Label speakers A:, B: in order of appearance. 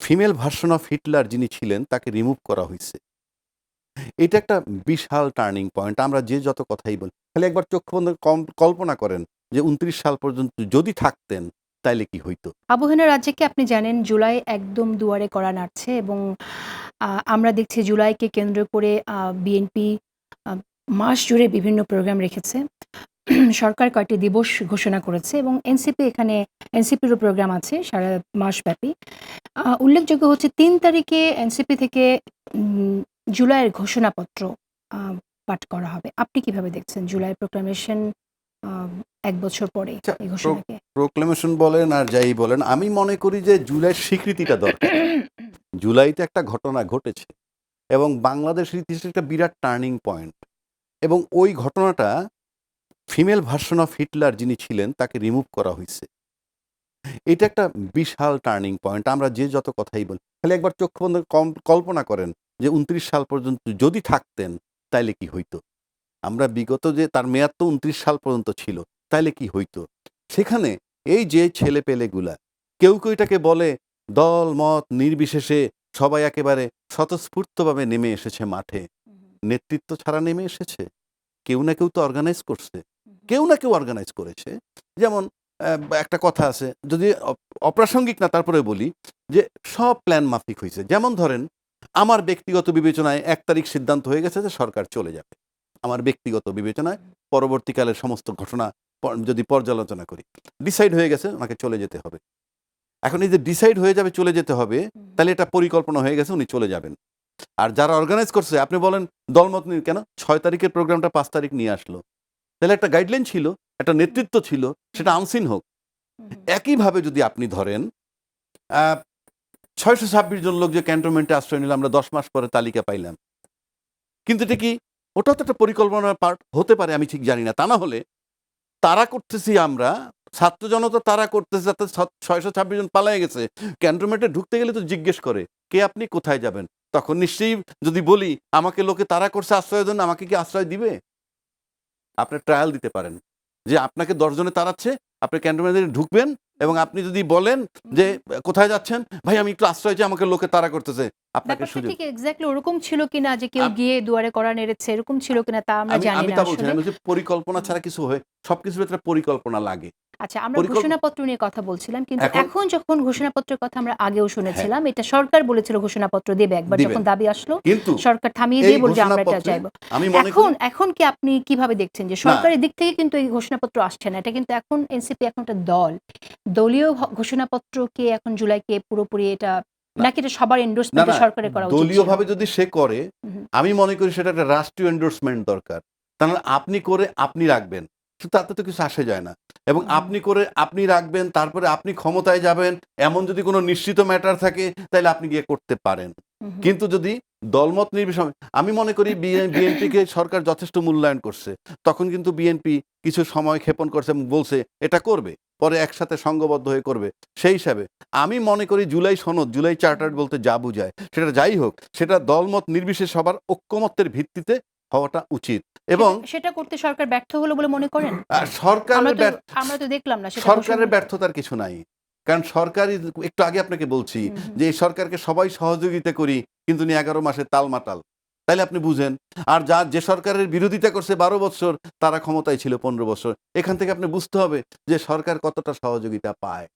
A: Female version of Hitler যিনি ছিলেন তাকে রিমুভ করা হইছে। এটা একটা বিশাল টার্নিং পয়েন্ট। আমরা যে যত কথাই বলি, খালি একবার চোখ বন্ধ কল্পনা করেন যে ২৯ সাল পর্যন্ত যদি থাকতেন তাইলে কি হইতো?
B: আবহাওয়ার রাজ্যে কি আপনি জানেন জুলাই একদম দুয়ারে কড়া নাড়ছে এবং আমরা দেখছি জুলাইকে কেন্দ্র করে বিএনপি আ মাস জুড়ে বিভিন্ন প্রোগ্রাম রেখেছে। সরকার কয়েকটি দিবস ঘোষণা করেছে এবং এনসিপিরও প্রোগ্রাম আছে সারা মাসব্যাপী। উল্লেখযোগ্য হচ্ছে ৩ তারিখে এনসিপি থেকে জুলাইয়ের ঘোষণাপত্র আ পাঠ করা হবে। আপনি কিভাবে দেখছেন জুলাই প্রোক্লামেশন আ ১ বছর পরে
A: আচ্ছা,
B: এই ঘোষণাকে?
A: প্রোক্লেমেশন বলেন আর যাই বলেন, আমি মনে করি যে জুলাইয়ের স্বীকৃতিটা দরকার। জুলাইতে একটা ঘটনা ঘটেছে এবং বাংলাদেশের ইতিহাসে একটা বিরাট টার্নিং পয়েন্ট এবং ওই ঘটনাটা ফিমেল ভার্সন অফ হিটলার যিনি ছিলেন তাকে রিমুভ করা হইছে। এটা একটা বিশাল টার্নিং পয়েন্ট। আমরা যে যত কথাই বলি, খালি একবার চোখ বন্ধ কল্পনা করেন যে ২৯ সাল পর্যন্ত যদি থাকতেন তাইলে কি হইতো? আমরা বিগত যে তার মেয়াদ তো ২৯ সাল পর্যন্ত ছিল, তাইলে কি হইতো? সেখানে এই যে ছেলেপেলেগুলা, কেউ এটাকে বলে দল মত নির্বিশেষে সবাই একেবারে স্বতঃস্ফূর্তভাবে নেমে এসেছে মাঠে। নেতৃত্ব ছাড়া নেমে এসেছে। কেউ না কেউ তো অর্গানাইজ করছে। কেউ না কেউ অর্গানাইজ করেছে। যেমন একটা কথা আছে, যদি অপ্রাসঙ্গিক না তারপরেও বলি যে সব প্ল্যান মাফিক হইছে। যেমন ধরেন, আমার ব্যক্তিগত বিবেচনায় ১ তারিখ সিদ্ধান্ত হয়ে গেছে যে সরকার চলে যাবে। আমার ব্যক্তিগত বিবেচনায় পরবর্তীকালের সমস্ত ঘটনা যদি পর্যালোচনা করি, ডিসাইড হয়ে গেছে ওনাকে চলে যেতে হবে। এখন এই যে ডিসাইড হয়ে যাবে চলে যেতে হবে, তাহলে এটা পরিকল্পনা হয়ে গেছে উনি চলে যাবেন। আর যারা অর্গানাইজ করছে, আপনি বলেন দলমত নিয়ে কেন ৬ তারিখের প্রোগ্রামটা ৫ তারিখ নিয়ে আসলো? তাহলে একটা গাইডলাইন ছিল, একটা নেতৃত্ব ছিল, সেটা আনসিন হোক। একইভাবে যদি আপনি ধরেন ৬২৬ জন লোক যে ক্যান্টনমেন্টে আশ্রয় নিল, আমরা ১০ মাস পরে তালিকা পাইলাম। কিন্তু এটা কি, ওটাও তো একটা পরিকল্পনার পার্ট হতে পারে, আমি ঠিক জানি না। তা না হলে তাড়া করতেছি আমরা, ছাত্র জনতা তাড়া করতেছে, যাতে ৬২৬ জন পালায়ে গেছে। ক্যান্টনমেন্টে ঢুকতে গেলে তো জিজ্ঞেস করে, কে আপনি, কোথায় যাবেন? তখন নিশ্চয়ই যদি বলি আমাকে লোকে তাড়া করছে আশ্রয়ের জন্য, আমাকে কি আশ্রয় দিবে? আপনি ট্রায়াল দিতে পারেন যে আপনাকে ১০ জনে তাড়াচ্ছে, আপনি ক্যান্টনমেন্টে ঢুকবেন এবং আপনি যদি বলেন যে কোথায় যাচ্ছেন? ভাই আমি একটু আশ্রয় চাই, আমাকে লোকে তাড়া করতেছে। আপনাকে
B: ব্যাপারটা
A: সুযোগ।
B: ঠিক এক্সাক্টলি ওরকম ছিল কিনা যে কেউ
A: আম
B: গিয়ে দুয়ারে কড়া নেড়েছে এরকম ছিল কিনা তা আমরা
A: আমি
B: জানি
A: আমি
B: না
A: তা বলছি না।
B: আসলে।
A: আমি বলছি পরিকল্পনা
B: হুম।
A: ছাড়া কিছু হয়, সবকিছুর ভেতরে পরিকল্পনা লাগে।
B: আচ্ছা, আমরা
A: পরিকল্প
B: ঘোষণাপত্র নিয়ে কথা বলছিলাম। কিন্তু
A: এখন
B: এখন যখন ঘোষণাপত্রের কথা আমরা আগেও
A: হ্যাঁ,
B: শুনেছিলাম, এটা সরকার বলেছিল ঘোষণাপত্র দেবে। একবার যখন
A: দিবেন।
B: দাবি আসলো,
A: কিন্তু
B: সরকার থামিয়ে
A: এই
B: দিয়ে বলল যে আমরা এটা
A: ঘোষণাপত্রে
B: চাইব।
A: আমি মনে
B: এখন
A: করি
B: এখন কি আপনি কিভাবে দেখছেন যে
A: না,
B: সরকারের দিক থেকে কিন্তু এই ঘোষণাপত্র আসছে না। এটা কিন্তু এখন এনসিপি এখন একটা দল। দলীয় ঘোষণাপত্রকে এখন জুলাইকে পুরোপুরি এটা
A: না,
B: নাকি এটা সবার
A: না,
B: এন্ডোর্সমেন্টে
A: না,
B: সরকারের করা উচিত ছিল?
A: দলীয়ভাবে যদি সে করে,
B: হু, হু,
A: আমি মনে করি সেটা একটা রাষ্ট্রীয় এন্ডোর্সমেন্ট দরকার। তাহলে আপনি করে আপনি রাখবেন। তো তাতে তো কিছু আসে যায় না। এবং
B: হু, হু,
A: আপনি করে আপনি রাখবেন, তারপরে আপনি ক্ষমতায় যাবেন, এমন যদি কোনো নিশ্চিত ম্যাটার থাকে, তাইলে আপনি গিয়ে করতে পারেন।
B: হু, হু।
A: কিন্তু যদি দলমত নির্বিশেষে, আমি মনে করি বিএনপিকে সরকার যথেষ্ট মূল্যায়ন করছে। তখন কিন্তু বিএনপি কিছু সময় ক্ষেপণ করছে এবং বলছে এটা করবে। পরে একসাথে সংঘবদ্ধ হয়ে করবে। সেই হিসাবে আমি মনে করি জুলাই সনদ, জুলাই চার্টার বলতে যা বুঝায়, সেটা যাই হোক, সেটা দলমত নির্বিশেষে সবার ঐক্যমত্যের ভিত্তিতে হওয়াটা উচিত। এবং
B: সেটা সেটা করতে সরকার ব্যর্থ হলো বলে মনে করেন? আমরা
A: সরকারের
B: তো আমরা তো দেখলাম না সেটা ঘোষণা।
A: সরকারের ব্যর্থতার কিছু নাই। কারণ সরকারই, একটু আগে আপনাকে বলছি
B: হুম, হুম।
A: যে এই সরকারকে সবাই সহযোগিতা করি, কিন্তু উনি ১১ মাসে তালমাটাল। তাইলে আপনি বুঝেন। আর যে সরকারের বিরোধিতা করছে ১২ বৎসর, তারা ক্ষমতায় ছিল ১৫ বছর। এখান থেকে আপনি বুঝতে হবে যে সরকার কতটা সহযোগিতা পায়।